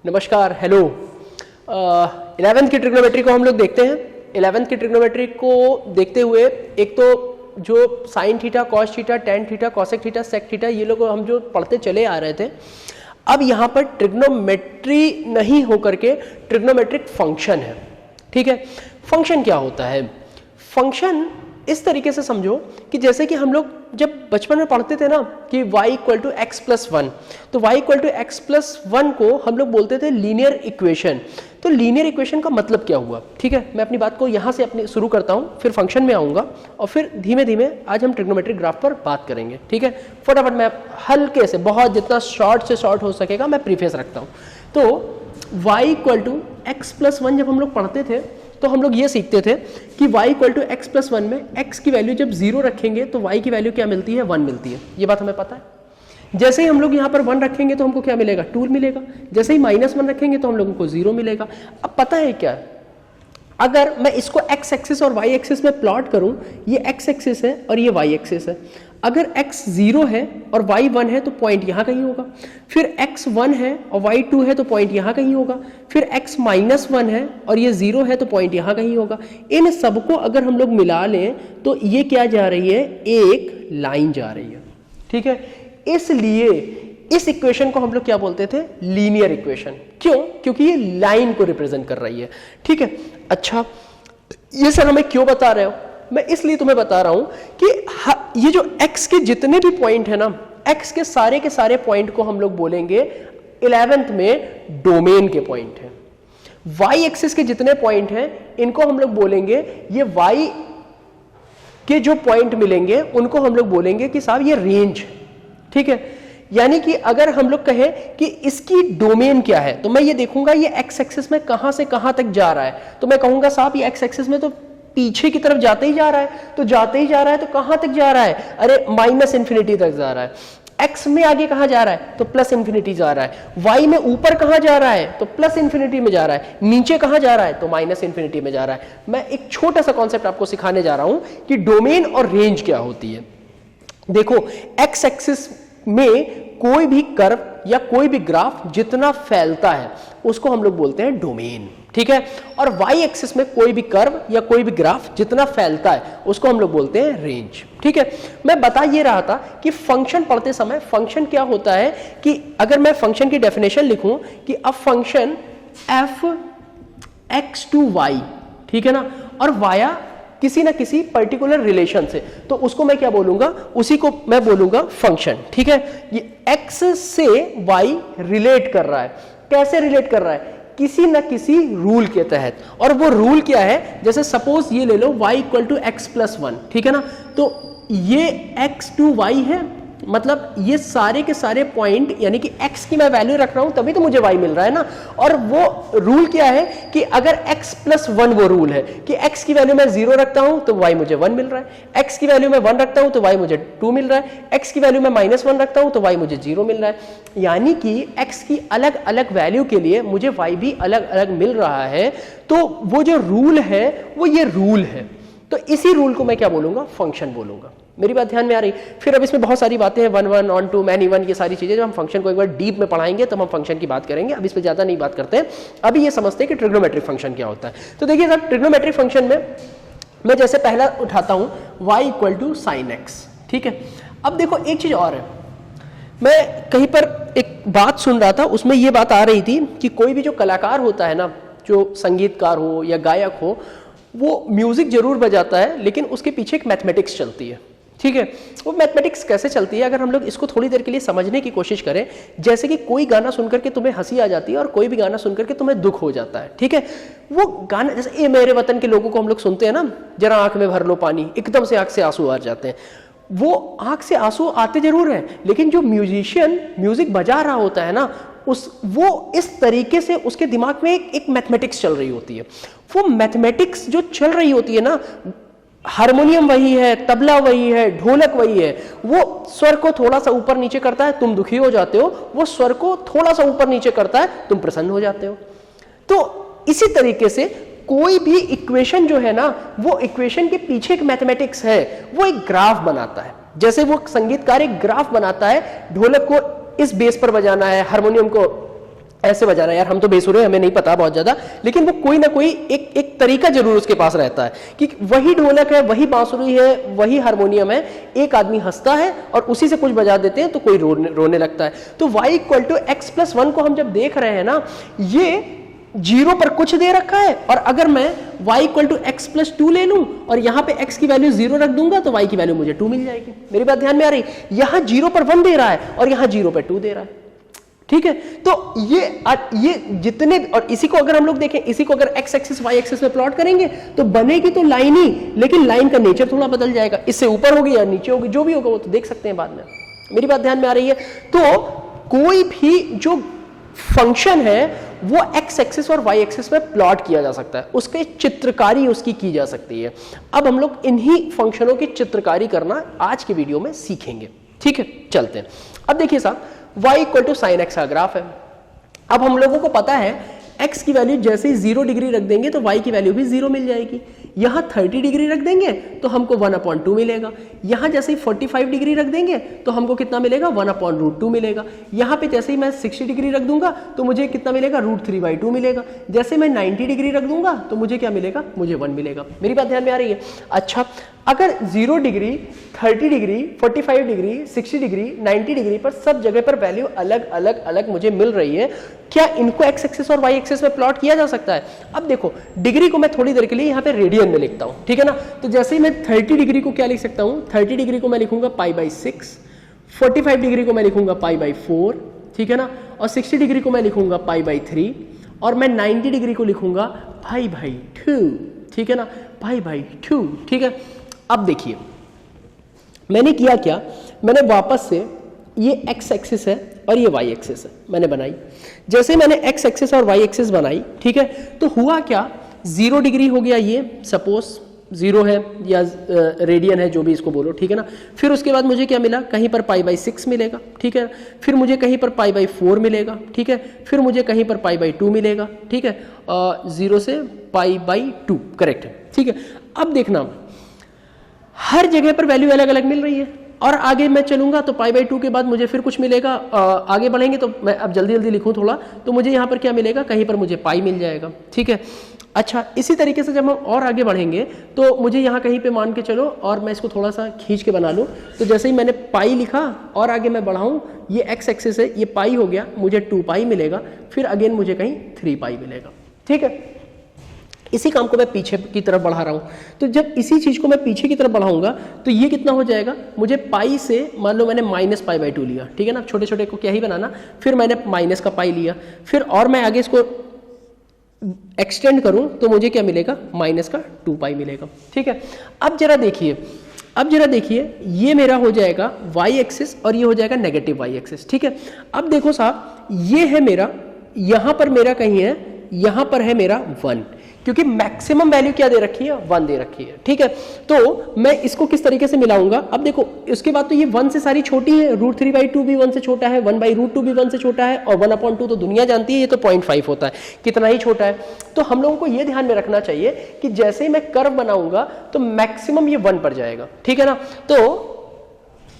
नमस्कार, hello. 11th की trigonometry को हम लोग देखते हैं। 11th की ट्रिग्नोमेट्री को देखते हुए एक तो जो sine theta, cos theta, tan theta, cosec theta, sec theta, ये लोग हम जो पढ़ते चले आ रहे थे, अब यहाँ पर ट्रिग्नोमेट्री नहीं होकर के ट्रिग्नोमेट्रिक फंक्शन है। ठीक है, फंक्शन क्या होता है? फंक्शन इस तरीके से समझो कि जैसे कि हम लोग जब बचपन में पढ़ते थे ना कि y equal to x plus one, तो y equal to x plus one को हम लोग बोलते थे लीनियर इक्वेशन। तो लीनियर इक्वेशन का मतलब क्या हुआ? ठीक है, मैं अपनी बात को यहाँ से अपनी शुरू करता हूँ, फिर फंक्शन में आऊँगा और फिर धीमे धीमे आज हम ट्रिग्नोमेट्रिक ग्राफ पर बात करेंगे। ठीक है, फटाफट मैं हल्के से, बहुत जितना शॉर्ट से शॉर्ट हो सकेगा मैं प्रीफेस रखता हूँ। तो y equal to x plus one जब हम लोग पढ़ते थे तो हम लोग ये सीखते थे कि y equal to x plus one में x की वैल्यू जब 0 रखेंगे तो y की वैल्यू क्या मिलती है? 1 मिलती है। ये बात हमें पता है। जैसे ही हम लोग यहाँ पर 1 रखेंगे तो हमको क्या मिलेगा? 2 मिलेगा। जैसे ही -1 रखेंगे तो हम लोगों को 0 मिलेगा। अब पता है क्या, अगर मैं इसको x एक्सिस और y एक्सिस में प्लॉट करूं, ये x एक्सिस है और ये y एक्सिस है। अगर x 0 है और y 1 है तो पॉइंट यहाँ कहीं होगा, फिर x 1 है और y 2 है तो पॉइंट यहाँ कहीं होगा, फिर x -1 है और ये 0 है तो पॉइंट यहाँ कहीं होगा। इन सबको अगर हम लोग मिला लें तो ये क्या जा रही है? एक लाइन जा रही है। ठीक है, इसलिए इस इक्वेशन को हम लोग क्या बोलते थे? Linear equation. क्यों? क्योंकि ये लाइन को रिप्रेजेंट कर रही है। ठीक है, अच्छा ये सर हमें क्यों बता रहे हो? मैं इसलिए तुम्हें बता रहा हूं कि ये जो x के जितने भी पॉइंट है ना, x के सारे पॉइंट को हम लोग बोलेंगे 11th में डोमेन के पॉइंट है। y एक्सिस के जितने पॉइंट हैं इनको हम लोग बोलेंगे, ये y के जो पॉइंट मिलेंगे उनको हम लोग बोलेंगे कि साहब ये रेंज। ठीक है, यानी कि अगर हम लोग कहें कि इसकी डोमेन क्या है तो मैं ये देखूंगा ये x एक्सिस में कहां से कहां तक जा रहा है, तो मैं कहूंगा साहब ये x एक्सिस में तो पीछे की तरफ जाते ही जा रहा है। तो जाते ही जा रहा है तो कहां तक जा रहा है? अरे -इन्फिनिटी तक जा रहा है। x में आगे कहां जा रहा है? तो +इन्फिनिटी जा रहा है। y में ऊपर कहां जा रहा है? तो +इन्फिनिटी में जा रहा है। नीचे कहां जा रहा है? तो -इन्फिनिटी में जा रहा है। मैं एक छोटा सा कॉन्सेप्ट आपको सिखाने जा रहा हूं कि डोमेन और रेंज क्या होती है। देखो, x एक्सिस में कोई भी कर्व या कोई भी ग्राफ जितना फैलता है उसको हम लोग बोलते हैं डोमेन। ठीक है, और y एक्सिस में कोई भी कर्व या कोई भी ग्राफ जितना फैलता है उसको हम लोग बोलते हैं रेंज। ठीक है, मैं बता ये रहा था कि फंक्शन पढ़ते समय फंक्शन क्या होता है कि अगर मैं फंक्शन की डेफिनेशन लिखूं कि अब function f x to y, ठीक है ना, और वाया किसी ना किसी पर्टिकुलर रिलेशन से, तो उसको मैं क्या बोलूंगा? उसी को मैं बोलूंगा फंक्शन। ठीक है, ये x से y रिलेट कर रहा है। कैसे रिलेट कर रहा है? किसी ना किसी रूल के तहत। और वो रूल क्या है? जैसे सपोज ये ले लो y equal to x plus one, ठीक है ना, तो ये x टू y है, मतलब ये सारे के सारे पॉइंट, यानी कि x की मैं वैल्यू रख रहा हूं तभी तो मुझे y मिल रहा है ना। और वो रूल क्या है कि अगर x प्लस वन, वो रूल है कि x की वैल्यू मैं 0 रखता हूं तो y मुझे 1 मिल रहा है, x की वैल्यू मैं 1 रखता हूं तो y मुझे 2 मिल रहा है, x की वैल्यू मैं -1 रखता हूं तो y मुझे 0 मिल रहा है। यानी कि x की अलग अलग वैल्यू के लिए मुझे y भी अलग अलग मिल रहा है। तो वो जो रूल है वो ये रूल है। तो इसी रूल को मैं क्या बोलूंगा? फंक्शन बोलूंगा। मेरी बात ध्यान में आ रही? फिर अब इसमें बहुत सारी बातें हैं, 1 1 ऑन 2 मैनी 1, ये सारी चीजें जब हम फंक्शन को एक बार डीप में पढ़ाएंगे तब हम फंक्शन की बात करेंगे। अब इस पर ज्यादा नहीं बात करते हैं, अभी ये समझते हैं कि ट्रिग्नोमेट्रिक फंक्शन क्या होता है। तो देखिए सर, ट्रिग्नोमेट्रिक फंक्शन में मैं जैसे पहला उठाता हूं y equal to sine x. ठीक है, अब देखो एक चीज और है, मैं कहीं पर एक बात सुन रहा था, उसमें ये बात आ रही थी कि कोई भी जो कलाकार होता है ना, जो संगीतकार हो या गायक हो, वो म्यूजिक जरूर बजाता है लेकिन उसके पीछे एक मैथमेटिक्स चलती है। ठीक है, वो मैथमेटिक्स कैसे चलती है अगर हम लोग इसको थोड़ी देर के लिए समझने की कोशिश करें, जैसे कि कोई गाना सुनकर के तुम्हें हंसी आ जाती है और कोई भी गाना सुनकर के तुम्हें दुख हो जाता है। ठीक है, वो गाना जैसे ए मेरे वतन के लोगों को हम लोग सुनते हैं ना, जरा आंख में भर लो पानी, एकदम से आंख से आंसू आ जाते हैं। वो आंख से आंसू आते जरूर हैं, लेकिन जो म्यूजिशियन म्यूजिक बजा रहा होता है ना, वो इस तरीके से उसके दिमाग में एक मैथमेटिक्स चल रही होती है। वो मैथमेटिक्स जो चल रही होती है ना, हारमोनियम वही है, तबला वही है, ढोलक वही है, वो स्वर को थोड़ा सा ऊपर नीचे करता है, तुम दुखी हो जाते हो, वो स्वर को थोड़ा सा ऊपर नीचे करता है, तुम प्रसन्न हो जाते हो। तो इसी तरीके से कोई भी इक्वेशन जो है ना, वो इक्वेशन के पीछे एक मैथमेटिक्स है, वो एक ग्राफ बनाता है। जैसे वो संगीतकार एक ग्राफ बनाता है, ढोलक को इस बेस पर बजाना है, हारमोनियम को ऐसे बजा रहा है यार, हम तो बेसुरे हैं, हमें नहीं पता बहुत ज्यादा, लेकिन वो कोई ना कोई एक तरीका जरूर उसके पास रहता है कि वही ढोलक है, वही बांसुरी है, वही हारमोनियम है, एक आदमी हंसता है और उसी से कुछ बजा देते हैं तो कोई रोने लगता है। तो y = x+1 को हम जब देख रहे हैं ना, ये 0 पर कुछ दे रखा है, और अगर मैं y = x+2 ले लूं और यहां पे x की वैल्यू 0 रख दूंगा तो y की वैल्यू मुझे 2 मिल जाएगी। मेरी बात ध्यान में आ रही? यहां 0 पर 1 दे रहा है और यहां 0 पर 2 दे रहा है, ठीक है। तो ये जितने, और इसी को अगर हम लोग देखें, इसी को अगर x एक्सिस y एक्सिस में प्लॉट करेंगे तो बनेगी तो लाइन ही, लेकिन लाइन का नेचर थोड़ा बदल जाएगा, इससे ऊपर होगी या नीचे होगी, जो भी होगा वो तो देख सकते हैं बाद में। मेरी बात ध्यान में आ रही है? तो कोई भी जो फंक्शन है वो x एक्सिस और y एक्सिस में प्लॉट किया जा सकता है, उसकी चित्रकारी उसकी की जा सकती है। अब हम लोग इन्हीं फंक्शनों की चित्रकारी करना आज के वीडियो में सीखेंगे, ठीक है। चलते हैं। अब देखिए साहब, y = sin x का ग्राफ है। अब हम लोगों को पता है x की वैल्यू जैसे ही 0 डिग्री रख देंगे तो y की वैल्यू भी 0 मिल जाएगी। यहां 30 डिग्री रख देंगे तो हमको 1/2 मिलेगा। यहां जैसे ही 45 डिग्री रख देंगे तो हमको कितना मिलेगा? 1/√2 मिलेगा। यहां पे जैसे ही मैं 60 डिग्री रख दूंगा तो मुझे कितना मिलेगा? √3/2 मिलेगा। जैसे मैं 90 डिग्री रख दूंगा तो मुझे क्या मिलेगा? मुझे 1 मिलेगा। मेरी बात ध्यान में आ रही है? अच्छा, अगर 0 degree, 30 degree, 45 degree, 60 degree, 90 degree पर सब जगह पर वैल्यू अलग अलग अलग मुझे मिल रही है, क्या इनको x एक्सिस और y एक्सिस में प्लॉट किया जा सकता है? अब देखो, डिग्री को मैं थोड़ी देर के लिए यहाँ पे रेडियन में लिखता हूँ, ठीक है ना। तो जैसे ही मैं 30 डिग्री को क्या लिख सकता हूँ? 30 डिग्री को मैं लिखूंगा π/6, 45 डिग्री को मैं लिखूंगा π/4, ठीक है ना, और 60 डिग्री को मैं लिखूंगा π/3, और मैं 90 डिग्री को लिखूंगा π/2, ठीक है ना, π/2, ठीक है। अब देखिए मैंने किया क्या, मैंने वापस से ये x एक्सिस है और ये y एक्सिस है मैंने बनाई। जैसे मैंने x एक्सिस और y एक्सिस बनाई, ठीक है, तो हुआ क्या, 0 डिग्री हो गया, ये सपोज 0 है या रेडियन है, जो भी इसको बोलो, ठीक है ना। फिर उसके बाद मुझे क्या मिला? कहीं पर π/6 मिलेगा, ठीक है। फिर मुझे कहीं पर π/4 मिलेगा, ठीक है। फिर मुझे कहीं पर π/2 मिलेगा, ठीक है। 0 से π/2 करेक्ट है, ठीक है। अब देखना, हर जगह पर वैल्यू अलग अलग मिल रही है, और आगे मैं चलूंगा तो π/2 के बाद मुझे फिर कुछ मिलेगा। आगे बढ़ेंगे तो मैं अब जल्दी जल्दी लिखूं थोड़ा, तो मुझे यहाँ पर क्या मिलेगा? कहीं पर मुझे पाई मिल जाएगा, ठीक है। अच्छा, इसी तरीके से जब हम और आगे बढ़ेंगे तो मुझे यहाँ कहीं पे मान के चलो, और मैं इसको थोड़ा सा खींच के बना लूँ, तो जैसे ही मैंने पाई लिखा और आगे मैं बढ़ाऊँ, ये x एक्सिस है, ये पाई हो गया, मुझे 2π मिलेगा, फिर अगेन मुझे कहीं 3π मिलेगा, ठीक है। इसी काम को मैं पीछे की तरफ बढ़ा रहा हूँ, तो जब इसी चीज को मैं पीछे की तरफ बढ़ाऊंगा तो ये कितना हो जाएगा? मुझे पाई से, मान लो मैंने -π/2 लिया, ठीक है ना, छोटे छोटे को क्या ही बनाना, फिर मैंने माइनस का पाई लिया, फिर और मैं आगे इसको एक्सटेंड करूं तो मुझे क्या मिलेगा? -2π मिलेगा, ठीक है। अब जरा देखिए, ये मेरा हो जाएगा y एक्सिस और ये हो जाएगा नेगेटिव y एक्सिस, ठीक है। अब देखो साहब, ये है मेरा, यहां पर मेरा कहीं है, यहां पर है मेरा 1, क्योंकि मैक्सिमम वैल्यू क्या दे रखी है? 1 दे रखी है, ठीक है। तो मैं इसको किस तरीके से मिलाऊंगा? अब देखो, इसके बाद तो ये 1 से सारी छोटी है, √3/2 भी 1 से छोटा है, 1/√2 भी 1 से छोटा है, और 1/2 तो दुनिया जानती है ये तो 0.5 होता है, कितना ही छोटा है। तो हम लोगों को ये ध्यान में रखना चाहिए कि जैसे ही मैं कर्व बनाऊंगा तो मैक्सिमम ये 1 पर जाएगा, ठीक है ना। तो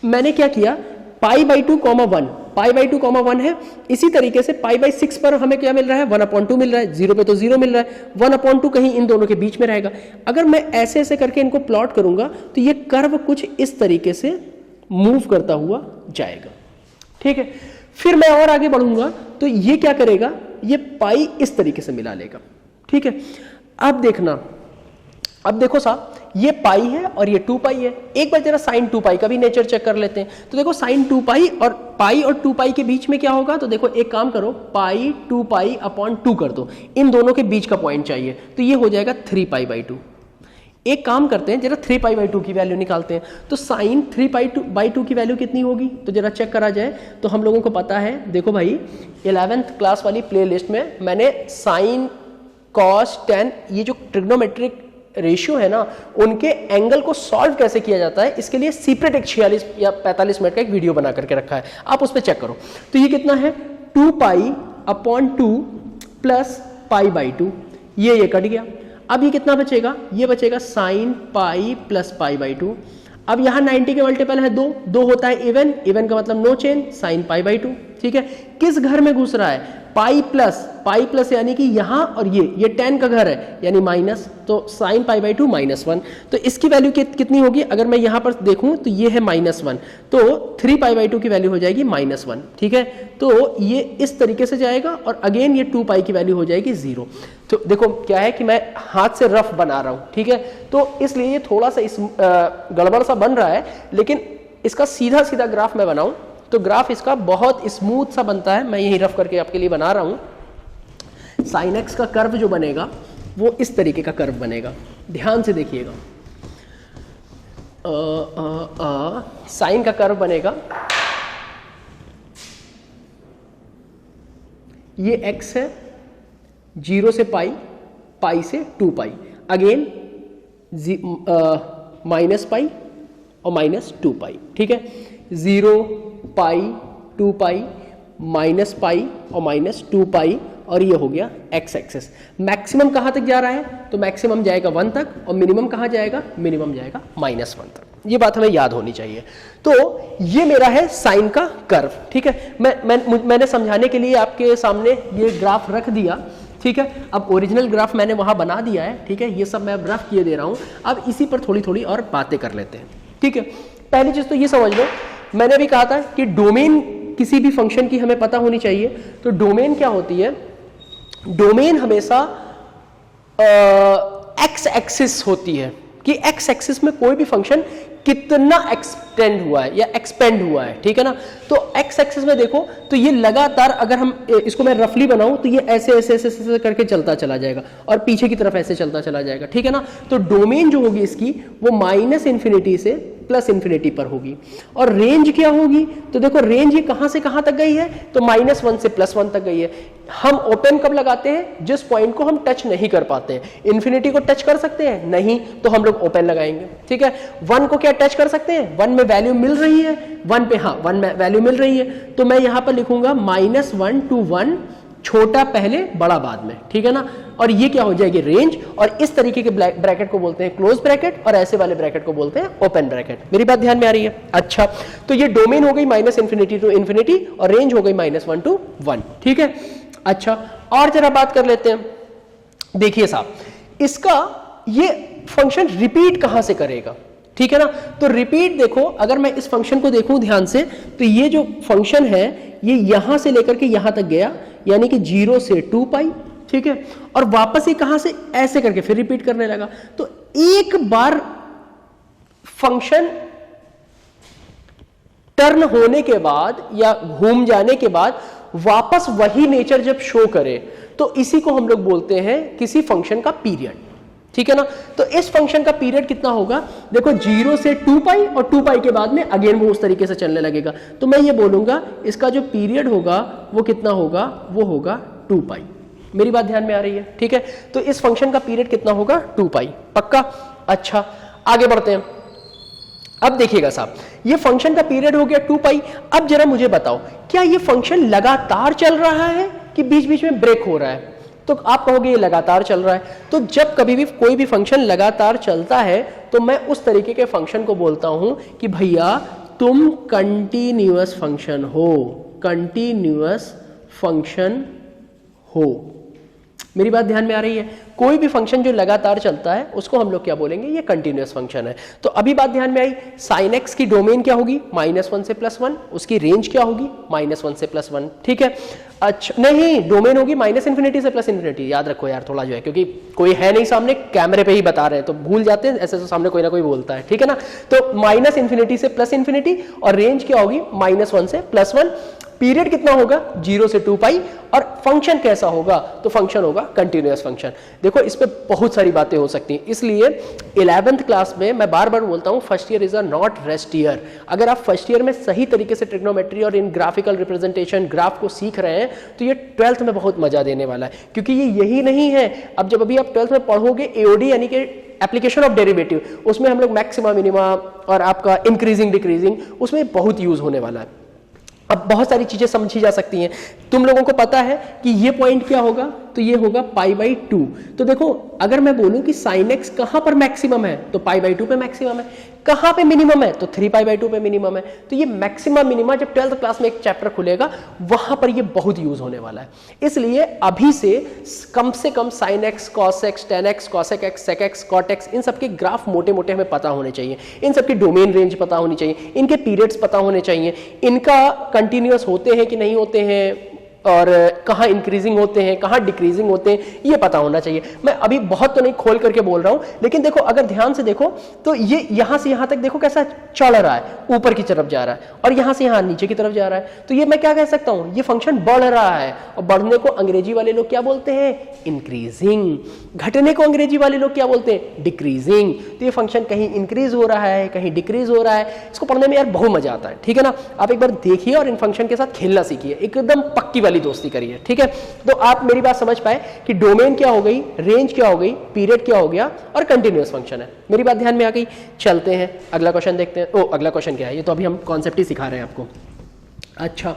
मैंने क्या किया, π/2, 1, π/2, 1 है। इसी तरीके से π/6 पर हमें क्या मिल रहा है? 1/2 मिल रहा है, 0 पे तो 0 मिल रहा है, 1/2 कहीं इन दोनों के बीच में रहेगा। अगर मैं ऐसे ऐसे करके इनको प्लॉट करूंगा तो ये कर्व कुछ इस तरीके से मूव करता हुआ जाएगा, ठीक है। फिर मैं और आगे बढ़ूंगा तो ये क्या करेगा? ये पाई इस तरीके से मिला लेगा, ठीक है। अब देखना, अब देखो साहब, ये पाई है और ये 2π है। एक बार जरा sin 2π का भी नेचर चेक कर लेते हैं। तो देखो sin 2π और पाई और 2π के बीच में क्या होगा? तो देखो एक काम करो, पाई 2π/2 कर दो, इन दोनों के बीच का पॉइंट चाहिए, तो ये हो जाएगा 3π/2। एक काम करते हैं, जरा 3π/2 की वैल्यू निकालते हैं। तो sin 3π/2 की वैल्यू कितनी होगी? तो जरा चेक करा जाए। तो हम लोगों को पता है, देखो भाई 11th क्लास वाली प्लेलिस्ट में मैंने sin, cos, tan, ये जो ट्रिग्नोमेट्रिक रेशियो है ना, उनके एंगल को सॉल्व कैसे किया जाता है, इसके लिए सेपरेट एक 46 या 45 मिनट का एक वीडियो बना करके रखा है, आप उस पर चेक करो। तो ये कितना है? 2π/2 प्लस π/2, ये कट गया। अब ये कितना बचेगा? ये बचेगा sin π प्लस π/2। अब यहाँ 90 के मल्टीपल है 2 होता है इवन का मतलब नो चेंज, sin π/2, ठीक है। किस घर में घुस रहा है, पाई प्लस यानी कि यहाँ और ये 10 का घर है यानी माइनस, तो साइन पाई बाई 2 -1, तो इसकी वैल्यू कितनी होगी, अगर मैं यहाँ पर देखूँ तो ये है -1, तो 3 पाई बाई 2 की वैल्यू हो जाएगी -1, ठीक है। तो ये इस तरीके से जाएगा और अगेन ये 2 पाई की वैल्यू हो जाएगी 0। तो देखो क्या है कि मैं हाथ से रफ बना रहा हूँ, ठीक है, तो इसलिए ये थोड़ा सा इस गड़बड़ सा बन रहा है, लेकिन इसका सीधा सीधा ग्राफ मैं बनाऊं तो ग्राफ इसका बहुत स्मूथ सा बनता है। मैं यही रफ करके आपके लिए बना रहा हूं। साइन एक्स का कर्व जो बनेगा वो इस तरीके का कर्व बनेगा, ध्यान से देखिएगा। साइन का कर्व बनेगा, ये x है 0 से पाई, पाई से 2 पाई, अगेन माइनस पाई और -2 पाई, ठीक है। 0 पाई 2 पाई माइनस पाई और -2 पाई, और ये हो गया x एक्सेस। मैक्सिमम कहाँ तक जा रहा है, तो मैक्सिमम जाएगा 1 तक, और मिनिमम कहाँ जाएगा, मिनिमम जाएगा -1 तक। ये बात हमें याद होनी चाहिए। तो ये मेरा है साइन का कर्व, ठीक है। मैंने समझाने के लिए आपके सामने ये ग्राफ रख दिया, ठीक है। अब ओरिजिनल ग्राफ मैंने वहां बना दिया है, ठीक है। ये सब मैं रफ किए दे रहा हूं। अब इसी पर थोड़ी थोड़ी और बातें कर लेते हैं, ठीक है। पहली चीज तो ये समझ लो, मैंने भी कहा था कि डोमेन किसी भी फंक्शन की हमें पता होनी चाहिए। तो डोमेन क्या होती है, डोमेन हमेशा एक्स एक्सिस होती है, कि एक्स एक्सिस में कोई भी फंक्शन कितना एक्सटेंड हुआ है या एक्सपेंड हुआ है, ठीक है ना। तो एक्स एक्सिस में देखो तो ये लगातार, अगर हम इसको मैं रफली बनाऊं तो ये ऐसे ऐसे ऐसे ऐसे करके चलता चला जाएगा और पीछे की तरफ ऐसे चलता चला जाएगा, ठीक है ना। तो डोमेन जो होगी इसकी वो -∞ से +∞ पर होगी। और रेंज क्या होगी, तो देखो रेंज ये कहां से कहां तक गई है, तो -1 से +1 तक गई है। हम ओपन कब लगाते हैं, जिस पॉइंट को हम टच नहीं कर पाते हैं। इन्फिनिटी को टच कर सकते हैं, नहीं, तो हम लोग ओपन लगाएंगे, ठीक है। 1 को क्या टच कर सकते हैं, 1 में वैल्यू मिल रही है, 1 पे, हाँ 1 में वैल्यू मिल रही है, तो मैं यहां पर लिखूंगा -1 to 1, छोटा पहले बड़ा बाद में, ठीक है ना। और ये क्या हो जाएगी, रेंज। और इस तरीके के ब्रैकेट को बोलते हैं क्लोज ब्रैकेट, और ऐसे वाले ब्रैकेट को बोलते हैं ओपन ब्रैकेट। मेरी बात ध्यान में आ रही है। अच्छा, तो ये डोमेन हो गई -∞ to ∞, और रेंज हो गई -1 to 1, ठीक है। अच्छा, और जरा बात कर लेते हैं। देखिए साहब, इसका ये फंक्शन रिपीट कहां से करेगा, ठीक है ना। तो रिपीट देखो, अगर मैं इस फंक्शन को देखूं ध्यान से, तो ये जो फंक्शन है ये यहां से लेकर के यहां तक गया, यानी कि 0 से 2 पाई, ठीक है। और वापस ये कहां से, ऐसे करके फिर रिपीट करने लगा। तो एक बार फंक्शन टर्न होने के बाद या घूम जाने के बाद वापस वही नेचर जब शो करे, तो इसी को हम लोग बोलते हैं किसी फंक्शन का पीरियड, ठीक है ना। तो इस फंक्शन का पीरियड कितना होगा, देखो 0 से 2 पाई, और 2 पाई के बाद में अगेन वो उस तरीके से चलने लगेगा। तो मैं ये बोलूंगा इसका जो पीरियड होगा वो कितना होगा, वो होगा 2 पाई। मेरी बात ध्यान में आ रही है, ठीक है। तो इस फंक्शन का पीरियड कितना होगा, 2 पाई, पक्का। अच्छा, आगे बढ़ते हैं। अब देखिएगा साहब, ये फंक्शन का पीरियड हो गया 2 पाई। अब जरा मुझे बताओ, क्या ये फंक्शन लगातार चल रहा है कि बीच बीच में ब्रेक हो रहा है? तो आप कहोगे ये लगातार चल रहा है। तो जब कभी भी कोई भी फंक्शन लगातार चलता है तो मैं उस तरीके के फंक्शन को बोलता हूं कि भैया तुम कंटिन्यूअस फंक्शन हो, कंटिन्यूअस फंक्शन हो। मेरी बात ध्यान में आ रही है। कोई भी फंक्शन जो लगातार चलता है उसको हम लोग क्या बोलेंगे, ये कंटिन्यूअस फंक्शन है। तो अभी बात ध्यान में आई, साइन एक्स की डोमेन क्या होगी, -1 से +1, उसकी रेंज क्या होगी, -1 से +1, ठीक है। अच्छा, नहीं, डोमेन होगी -∞ से +∞। याद रखो यार थोड़ा जो है, क्योंकि कोई है नहीं सामने, कैमरे पे ही बता रहे हैं तो भूल जाते हैं, ऐसे तो सामने कोई ना कोई बोलता है, ठीक है ना। तो -∞ से +∞, और रेंज क्या होगी, -1 से +1। पीरियड कितना होगा, 0 से 2 पाई। और फंक्शन कैसा होगा, तो फंक्शन होगा कंटिन्यूअस फंक्शन। देखो इस पे बहुत सारी बातें हो सकती हैं, इसलिए 11th क्लास में मैं बार बार बोलता हूं, first year is a not rest year. अगर आप फर्स्ट ईयर में सही तरीके से ट्रिग्नोमेट्री और इन ग्राफिकल रिप्रेजेंटेशन ग्राफ को सीख रहे हैं तो ये 12th में बहुत मजा देने वाला है, क्योंकि ये यही नहीं है। अब जब अभी आप 12th में पढ़ोगे एओडी यानी कि एप्लीकेशन ऑफ डेरिवेटिव, उसमें हम लोग मैक्सिमा मिनिमा और आपका इंक्रीजिंग डिक्रीजिंग, उसमें बहुत यूज होने वाला है। अब बहुत सारी चीजें समझी जा सकती हैं। तुम लोगों को पता है कि ये पॉइंट क्या होगा, तो ये होगा पाई बाई 2। तो देखो अगर मैं बोलूं कि साइन एक्स कहां पर मैक्सिमम है तो पाई बाई 2 पे मैक्सिमम है, कहां पे मिनिमम है तो 3 पाई बाई 2 पे मिनिमम है। तो ये मैक्सिमम मिनिमम जब 12th क्लास में एक चैप्टर खुलेगा वहां पर ये बहुत यूज होने वाला है। इसलिए अभी से कम sine x, cos x, tan x, cosec x, sec x, cot x, इन सबके ग्राफ मोटे मोटे हमें पता होने चाहिए, इन सबकी डोमेन रेंज पता होनी चाहिए, इनके पीरियड्स पता होने चाहिए, इनका कंटिन्यूअस होते हैं कि नहीं होते हैं, और कहाँ इंक्रीजिंग होते हैं, कहाँ डिक्रीजिंग होते हैं, ये पता होना चाहिए। मैं अभी बहुत तो नहीं खोल करके बोल रहा हूं, लेकिन देखो अगर ध्यान से देखो तो ये यहां से यहां तक देखो कैसा चढ़ रहा है, ऊपर की तरफ जा रहा है, और यहां से यहां नीचे की तरफ जा रहा है। तो ये मैं क्या कह सकता हूं, ये फंक्शन बढ़ रहा है, और बढ़ने को अंग्रेजी वाले लोग क्या बोलते हैं, इंक्रीजिंग। घटने को अंग्रेजी वाले लोग क्या बोलते हैं, डिक्रीजिंग। तो ये फंक्शन कहीं इंक्रीज हो रहा है, कहीं डिक्रीज हो रहा है। इसको पढ़ने में यार बहुत मजा आता है, ठीक है ना। आप एक बार देखिए और इन फंक्शन के साथ खेलना सीखिए, एकदम पक्की वाली दोस्ती करिए, ठीक है। तो आप मेरी बात समझ पाए कि डोमेन क्या हो गई, रेंज क्या हो गई, पीरियड क्या हो गया, और कंटिन्यूअस फंक्शन है। मेरी बात ध्यान में आ गई। चलते हैं अगला क्वेश्चन देखते हैं। ओ अगला क्वेश्चन क्या है, ये तो अभी हम कॉन्सेप्ट ही सिखा रहे हैं आपको। अच्छा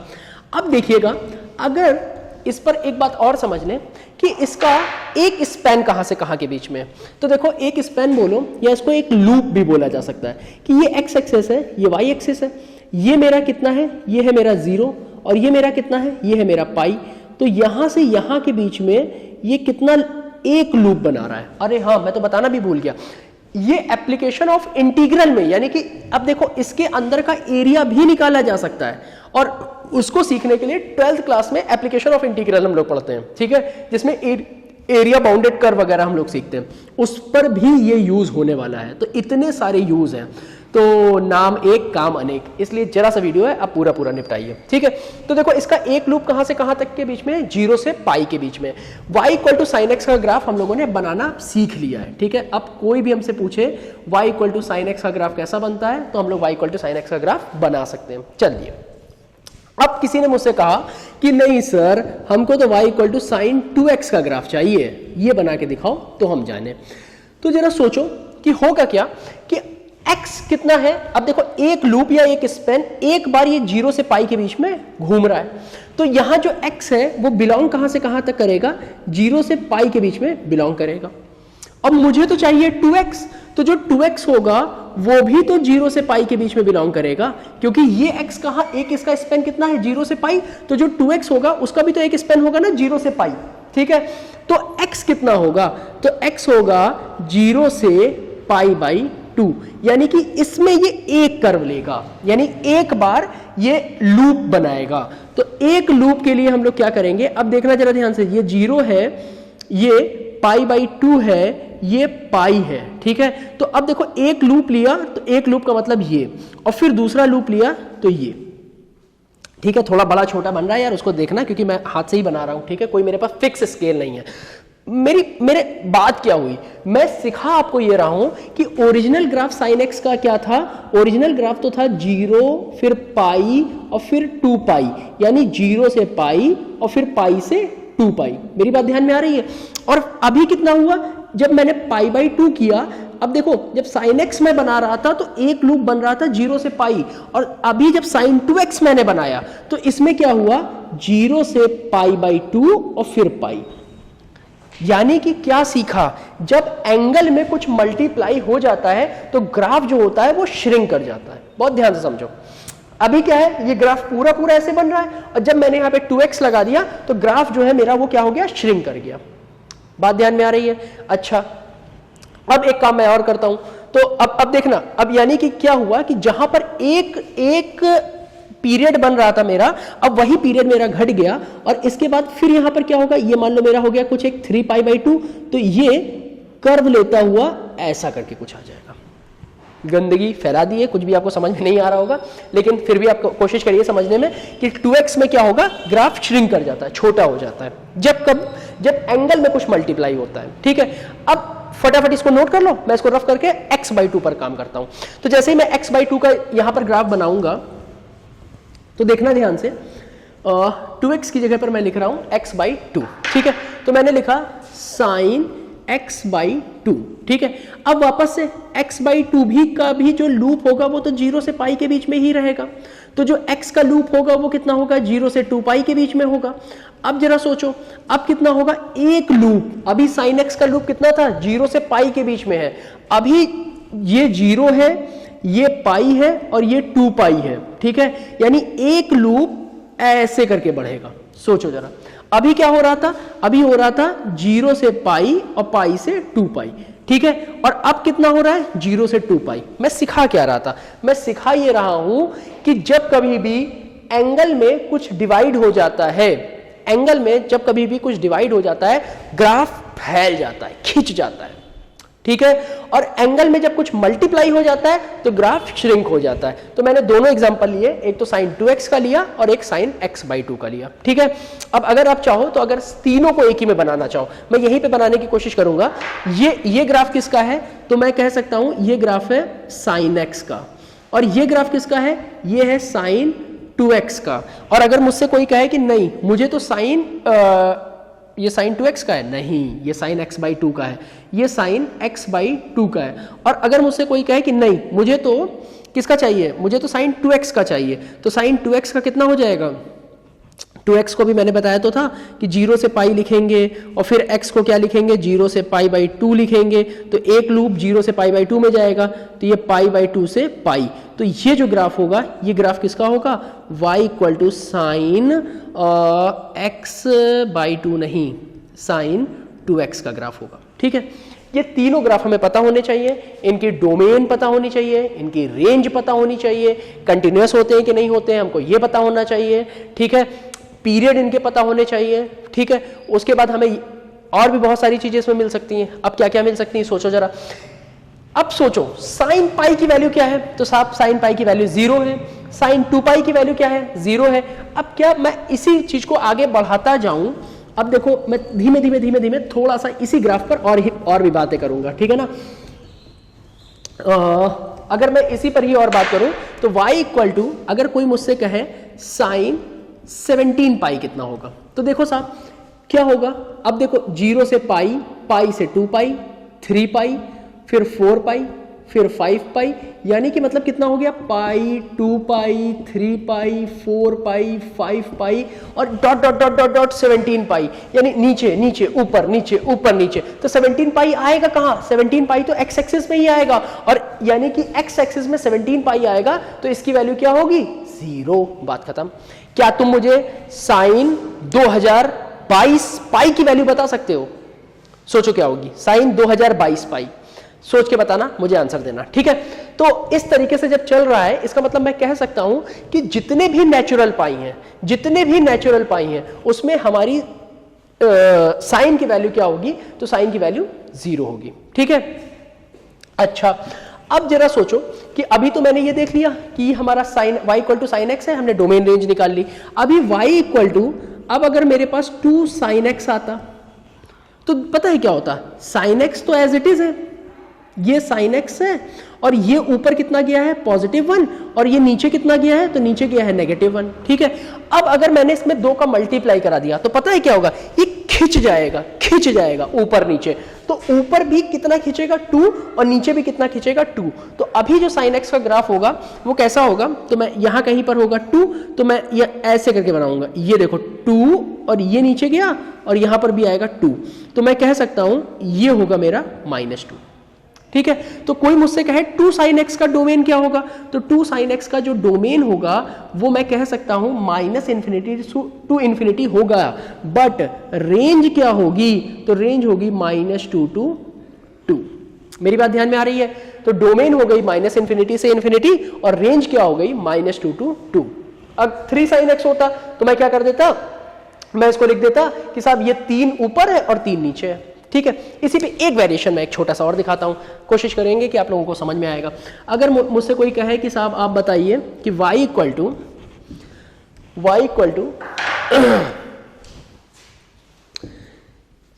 अब देखिएगा, अगर इस पर एक बात और समझ लें कि इसका एक स्पैन कहां से कहां के बीच में है। तो देखो एक स्पैन बोलो या इसको एक लूप भी बोला जा सकता है कि ये एक्स एक्सिस है, ये वाई एक्सिस है, ये मेरा कितना है, ये है मेरा 0, और ये मेरा कितना है, ये है मेरा पाई। तो यहां से यहां के बीच में ये कितना एक लूप बना रहा है। अरे हाँ मैं तो बताना भी भूल गया, ये एप्लीकेशन ऑफ इंटीग्रल में, यानी कि अब देखो इसके अंदर का एरिया भी निकाला जा सकता है, और उसको सीखने के लिए 12th क्लास में एप्लीकेशन ऑफ इंटीग्रल हम लोग पढ़ते हैं, ठीक है, जिसमें एरिया बाउंडेड कर्व वगैरह हम लोग सीखते हैं, उस पर भी ये यूज होने वाला है। तो इतने सारे यूज हैं, तो नाम एक काम अनेक, इसलिए जरा सा वीडियो है, आप पूरा पूरा निपटाइए, ठीक है। तो देखो इसका एक लूप कहां से कहां तक के बीच में, 0 से पाई के बीच में। y equal to sine x का ग्राफ हम लोगों ने बनाना सीख लिया है, ठीक है। अब कोई भी हमसे पूछे y equal to sine x का ग्राफ कैसा बनता है, तो हम लोग y equal to sine x का ग्राफ बना सकते हैं। चलिए, अब किसी ने मुझसे कहा कि नहीं सर हमको तो y equal to sign 2x का ग्राफ चाहिए, ये बना के दिखाओ तो हम जाने। तो जरा सोचो कि होगा क्या कि x कितना है। अब देखो एक लूप या एक स्पेन एक बार ये 0 से पाई के बीच में घूम रहा है, तो यहां जो x है वो बिलोंग कहां से कहां तक करेगा, 0 से पाई के बीच में बिलोंग करेगा। अब मुझे तो चाहिए 2x, तो जो 2x होगा वो भी तो 0 से पाई के बीच में बिलोंग करेगा, क्योंकि ये x कहां, एक इसका स्पेन कितना है 0 से पाई, तो जो 2x होगा उसका भी तो एक स्पेन होगा ना 0 से पाई, ठीक है। तो x कितना होगा, तो x होगा 0 से पाई बाई 2, यानी कि इसमें ये एक कर्व लेगा, यानी एक बार ये लूप बनाएगा। तो एक लूप के लिए हम लोग क्या करेंगे, अब देखना जरा ध्यान से, ये 0 है, ये पाई बाई 2 है, ये पाई है, ठीक है। तो अब देखो एक लूप लिया तो एक लूप का मतलब ये, और फिर दूसरा लूप लिया तो ये, ठीक है। थोड़ा बड़ा छोटा बन रहा है यार, उसको देखना, क्योंकि मैं हाथ से ही बना रहा हूं, ठीक है, कोई मेरे पास फिक्स स्केल नहीं है। मेरे बात क्या हुई, मैं सिखा आपको ये रहा हूं कि ओरिजिनल ग्राफ साइन एक्स का क्या था, ओरिजिनल ग्राफ तो था 0 फिर पाई और फिर 2 पाई, यानी 0 से पाई और फिर पाई से 2 पाई। मेरी बात ध्यान में आ रही है। और अभी कितना हुआ, जब मैंने पाई बाई 2 किया, अब देखो जब साइन एक्स मैं बना रहा था तो एक लूप बन रहा था 0 से पाई, और अभी जब साइन 2x मैंने बनाया तो इसमें क्या हुआ, 0 से पाई बाई 2 और फिर पाई। यानी कि क्या सीखा, जब एंगल में कुछ मल्टीप्लाई हो जाता है तो ग्राफ जो होता है वो श्रिंक कर जाता है। बहुत ध्यान से समझो, अभी क्या है, ये ग्राफ पूरा पूरा ऐसे बन रहा है, और जब मैंने यहां पे 2x लगा दिया तो ग्राफ जो है मेरा वो क्या हो गया, श्रिंक कर गया। बात ध्यान में आ रही है। अच्छा अब एक काम मैं और करता हूं, तो अब देखना, अब यानी कि क्या हुआ कि जहां पर एक पीरियड बन रहा था मेरा, अब वही पीरियड मेरा घट गया, और इसके बाद फिर यहां पर क्या होगा, ये मान लो मेरा हो गया कुछ एक 3 पाई बाई 2, तो ये कर्व लेता हुआ ऐसा करके कुछ आ जाएगा। गंदगी फैला दी है, कुछ भी आपको समझ में नहीं आ रहा होगा, लेकिन फिर भी आप कोशिश करिए समझने में कि 2x में क्या होगा, ग्राफ श्रिंक कर जाता है, छोटा हो जाता है, जब एंगल में कुछ मल्टीप्लाई होता है, ठीक है। अब फटाफट इसको नोट कर लो, मैं इसको रफ करके x बाई 2 पर काम करता हूं। तो जैसे ही मैं x बाई 2 का यहां पर ग्राफ बनाऊंगा तो देखना ध्यान से, 2x की जगह पर मैं लिख रहा हूं x बाई 2, ठीक है। तो मैंने लिखा साइन x/2, ठीक है। अब वापस से x/2 भी का भी जो लूप होगा वो तो 0 से पाई के बीच में ही रहेगा, तो जो x का लूप होगा वो कितना होगा, 0 से 2 पाई के बीच में होगा। अब जरा सोचो, अब कितना होगा, एक लूप, अभी sin x का लूप कितना था, 0 से पाई के बीच में है, अभी ये 0 है, ये पाई है और ये 2 पाई है, ठीक है। यानी एक लूप ऐसे करके बढ़ेगा। सोचो जरा, अभी क्या हो रहा था, अभी हो रहा था 0 से पाई और पाई से 2 पाई, ठीक है। और अब कितना हो रहा है, 0 से 2 पाई। मैं सिखा क्या रहा था, मैं सिखा ये रहा हूं कि जब कभी भी एंगल में कुछ डिवाइड हो जाता है, एंगल में जब कभी भी कुछ डिवाइड हो जाता है, ग्राफ फैल जाता है, खिंच जाता है, ठीक है। और एंगल में जब कुछ मल्टीप्लाई हो जाता है तो ग्राफ श्रिंक हो जाता है। तो मैंने दोनों एग्जांपल लिए, एक तो sin 2x का लिया और एक sin x/2 का लिया, ठीक है। अब अगर आप चाहो तो अगर तीनों को एक ही में बनाना चाहो, मैं यहीं पे बनाने की कोशिश करूंगा। ये ग्राफ किसका है, तो मैं कह सकता हूं ये ग्राफ है sin x का, और ये ग्राफ किसका है, ये है sin 2x का। और अगर मुझसे कोई कहे कि नहीं मुझे तो ये sin 2x का है, नहीं ये sin x/2 का है, ये sin x/2 का है। और अगर मुझसे कोई कहे कि नहीं मुझे तो किसका चाहिए, मुझे तो sin 2x का चाहिए, तो sin 2x का कितना हो जाएगा, 2x को भी मैंने बताया तो था कि 0 से पाई लिखेंगे और फिर x को क्या लिखेंगे, 0 से पाई/2 लिखेंगे, तो एक लूप 0 से पाई/2 में जाएगा, तो ये पाई/2 से पाई। तो ये जो ग्राफ होगा, ये ग्राफ किसका होगा, y = sin x/2 नहीं, sin 2x का ग्राफ होगा, ठीक है। ये तीनों ग्राफ हमें पता होने चाहिए, इनकी डोमेन पता होनी चाहिए, इनकी रेंज पता होनी चाहिए, कंटिन्यूअस होते हैं कि नहीं होते हैं हमको ये पता होना चाहिए, ठीक है। पीरियड इनके पता होने चाहिए, ठीक है। उसके बाद हमें और भी बहुत सारी चीजें इसमें मिल सकती हैं। अब क्या क्या मिल सकती हैं, सोचो जरा। अब सोचो sin पाई की वैल्यू क्या है, तो साहब sin पाई की वैल्यू 0 है, sin 2 पाई की वैल्यू क्या है, 0 है। अब क्या मैं इसी चीज को आगे बढ़ाता जाऊं, अब देखो मैं धीमे धीमे थोड़ा सा इसी ग्राफ पर और भी बातें करूंगा, ठीक है ना। अगर मैं इसी पर ही और बात करूं तो y = अगर कोई मुझसे कहे sin 17 पाई कितना होगा, तो देखो साहब क्या होगा। अब देखो 0 से पाई, पाई से 2 पाई, 3 पाई, फिर 4 पाई, फिर 5 पाई, यानी कि मतलब कितना हो गया, पाई, 2 पाई, 3 पाई, 4 पाई, 5 पाई और dot dot dot dot dot 17 पाई, यानी नीचे नीचे ऊपर नीचे ऊपर नीचे। तो 17 पाई आएगा कहाँ, 17 पाई तो x एक्सिस में ही आएगा, और यानी कि x एक्सिस में 17 पाई आएगा, तो इसकी वैल्यू क्या होगी, 0। बात खत्म। क्या तुम मुझे sin 2022 पाई की वैल्यू बता सकते हो, सोचो क्या होगी sin 2022 पाई, सोच के बताना, मुझे आंसर देना, ठीक है। तो इस तरीके से जब चल रहा है, इसका मतलब मैं कह सकता हूं कि जितने भी नेचुरल पाई हैं उसमें हमारी साइन की वैल्यू क्या होगी, तो साइन की वैल्यू 0 होगी, ठीक है। अच्छा, अब जरा सोचो कि अभी तो मैंने ये देख लिया कि हमारा साइन y = sin x है, हमने डोमेन रेंज निकाल ली। अभी y = अब अगर मेरे पास 2 sin x आता तो पता है क्या होता, sin x तो एज इट इज है, ये sin x है और ये ऊपर कितना गया है, +1, और ये नीचे कितना गया है, तो नीचे गया है -1, ठीक है। अब अगर मैंने इसमें 2 का मल्टीप्लाई करा दिया तो पता है क्या होगा, ये खिंच जाएगा ऊपर नीचे। तो ऊपर भी कितना खींचेगा, 2, और नीचे भी कितना खींचेगा, 2। तो अभी जो sin x का ग्राफ होगा वो कैसा होगा, तो मैं यहां कहीं पर होगा 2, तो मैं ये ऐसे करके बनाऊंगा, ये देखो 2 और ये नीचे गया और यहां पर भी आएगा 2, तो मैं कह सकता हूं ये होगा मेरा -2, ठीक है। तो कोई मुझसे कहे 2 sin x का डोमेन क्या होगा, तो 2 sin x का जो डोमेन होगा वो मैं कह सकता हूं -∞ to ∞ होगा, बट रेंज क्या होगी, तो रेंज होगी -2 to 2। मेरी बात ध्यान में आ रही है, तो डोमेन हो गई -∞ से ∞, और रेंज क्या हो गई -2 to 2। अब 3 sin x होता तो मैं क्या कर देता, मैं इसको लिख देता कि साहब ये 3 ऊपर है और 3 नीचे है, ठीक है। इसी पे एक वेरिएशन में एक छोटा सा और दिखाता हूं, कोशिश करेंगे कि आप लोगों को समझ में आएगा। अगर मुझसे कोई कहे कि साहब आप बताइए कि y =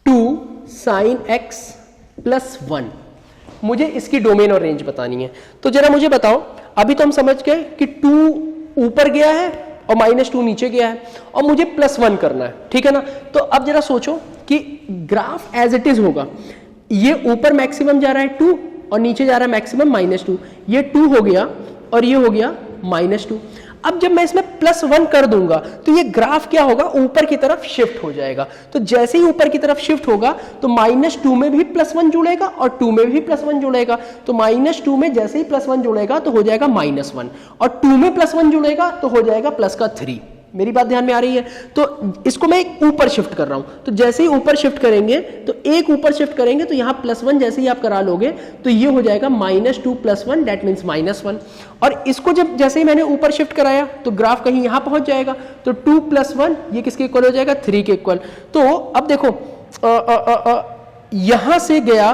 2 sin x + 1, मुझे इसकी डोमेन और रेंज बतानी है। तो जरा मुझे बताओ, अभी तो हम समझ गए कि 2 ऊपर गया है और -2 नीचे गया है, और मुझे +1 करना है, ठीक है ना। तो अब जरा सोचो कि ग्राफ एज इट इज होगा, ये ऊपर मैक्सिमम जा रहा है 2 और नीचे जा रहा है मैक्सिमम -2, ये 2 हो गया और ये हो गया -2। अब जब मैं इसमें +1 कर दूंगा तो ये ग्राफ क्या होगा, ऊपर की तरफ शिफ्ट हो जाएगा। तो जैसे ही ऊपर की तरफ शिफ्ट होगा तो -2 में भी +1 जुड़ेगा और 2 में भी +1 जुड़ेगा। तो -2 में जैसे ही +1 जुड़ेगा तो हो जाएगा -1 और 2 में +1 जुड़ेगा तो हो जाएगा +3। मेरी बात ध्यान में आ रही है? तो इसको मैं ऊपर शिफ्ट कर रहा हूं, तो जैसे ही ऊपर शिफ्ट करेंगे तो एक ऊपर शिफ्ट करेंगे तो यहां +1 जैसे ही आप करा लोगे तो ये हो जाएगा -2 + 1 दैट मीन्स -1। और इसको जब जैसे ही मैंने ऊपर शिफ्ट कराया तो ग्राफ कहीं यहां पहुंच जाएगा। तो 2 + 1 ये किसके इक्वल हो जाएगा, 3 के इक्वल। तो अब देखो यहां से गया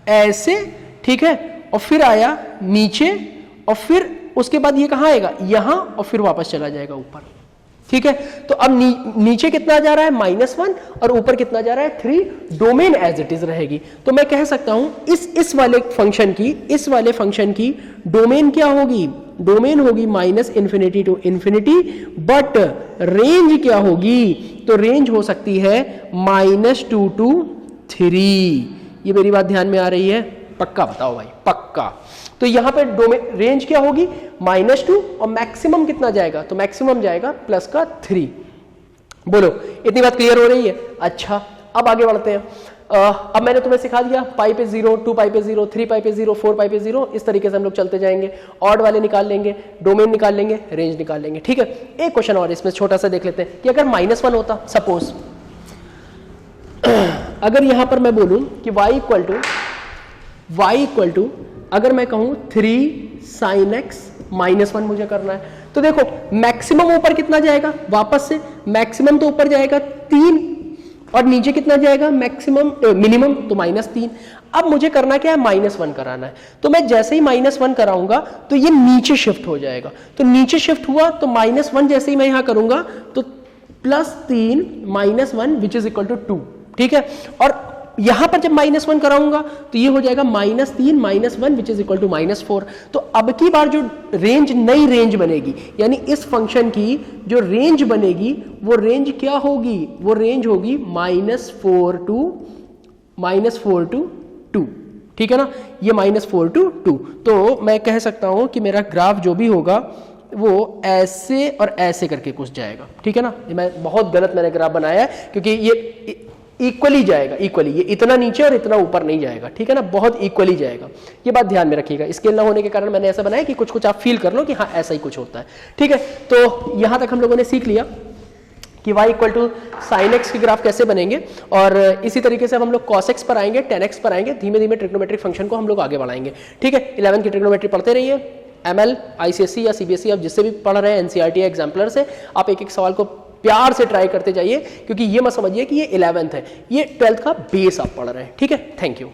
ऐसे, ठीक है, और फिर आया नीचे और फिर उसके बाद ये कहां आएगा, यहां, और फिर वापस चला जाएगा ऊपर। ठीक है, तो अब नीचे कितना जा रहा है, -1 और ऊपर कितना जा रहा है, 3। डोमेन एज इट इज रहेगी। तो मैं कह सकता हूं इस वाले फंक्शन की डोमेन क्या होगी, डोमेन होगी -∞ to ∞, बट रेंज क्या होगी, तो रेंज हो सकती है -2 to 3। ये मेरी बात ध्यान में आ रही है? पक्का बताओ भाई, पक्का। तो यहां पे डोमेन रेंज क्या होगी, -2 और मैक्सिमम कितना जाएगा, तो मैक्सिमम जाएगा +3। बोलो, इतनी बात क्लियर हो रही है? अच्छा, अब आगे बढ़ते हैं। अब मैंने तुम्हें सिखा दिया पाई पे 0, 2 पाई पे 0, 3 पाई पे 0, 4 पाई पे 0, इस तरीके से हम लोग चलते जाएंगे। ऑड वाले निकाल लेंगे, डोमेन निकाल लेंगे, रेंज निकाल लेंगे। ठीक है, एक क्वेश्चन और इसमें छोटा सा देख लेते हैं कि अगर -1 होता, सपोज अगर यहां पर मैं बोलूं कि y इक्वल टू अगर मैं कहूं 3 sin x -1 मुझे करना है, तो देखो मैक्सिमम ऊपर कितना जाएगा, वापस से मैक्सिमम तो ऊपर जाएगा 3 और नीचे कितना जाएगा मैक्सिमम मिनिमम, तो -3। अब मुझे करना क्या है, -1 कराना है। तो मैं जैसे ही -1 कराऊंगा तो ये नीचे शिफ्ट हो जाएगा। तो नीचे शिफ्ट हुआ तो -1 जैसे ही मैं यहां करूंगा तो +3 -1 विच इज इक्वल टू 2। ठीक है, और यहां पर जब -1 कराऊंगा तो ये हो जाएगा -3 -1 विच इज इक्वल टू -4। तो अब की बार जो रेंज, नई रेंज बनेगी, यानी इस फंक्शन की जो रेंज बनेगी वो रेंज क्या होगी, वो रेंज होगी -4 to 2। ठीक है ना, ये -4 to 2। तो मैं कह सकता हूं कि मेरा ग्राफ जो भी होगा वो ऐसे और ऐसे करके कुछ जाएगा। ठीक है ना, मैं बहुत गलत मैंने ग्राफ बनाया है क्योंकि ये इक्वली जाएगा, इक्वली, ये इतना नीचे और इतना ऊपर नहीं जाएगा। ठीक है ना, बहुत इक्वली जाएगा, ये बात ध्यान में रखिएगा। स्केल ना होने के कारण मैंने ऐसा बनाया कि कुछ कुछ आप फील कर लो कि हाँ ऐसा ही कुछ होता है। ठीक है, तो यहां तक हम लोगों ने सीख लिया कि y equal to sine x के ग्राफ कैसे बनेंगे, और इसी तरीके से अब हम लोग cos x पर आएंगे, tan x पर आएंगे, धीमे धीमे ट्रिग्नोमेट्रिक फंक्शन को हम लोग आगे बढ़ाएंगे। ठीक है, 11 की ट्रिग्नोमेट्री पढ़ते रहिए। ML, ICSE या CBSE आप जिससे भी पढ़ रहे हैं, NCERT या एग्जाम्पलर से, आप एक एक सवाल को प्यार से ट्राई करते जाइए, क्योंकि ये मत समझिए कि ये 11th है, ये 12th का बेस आप पढ़ रहे हैं। ठीक है, थैंक यू।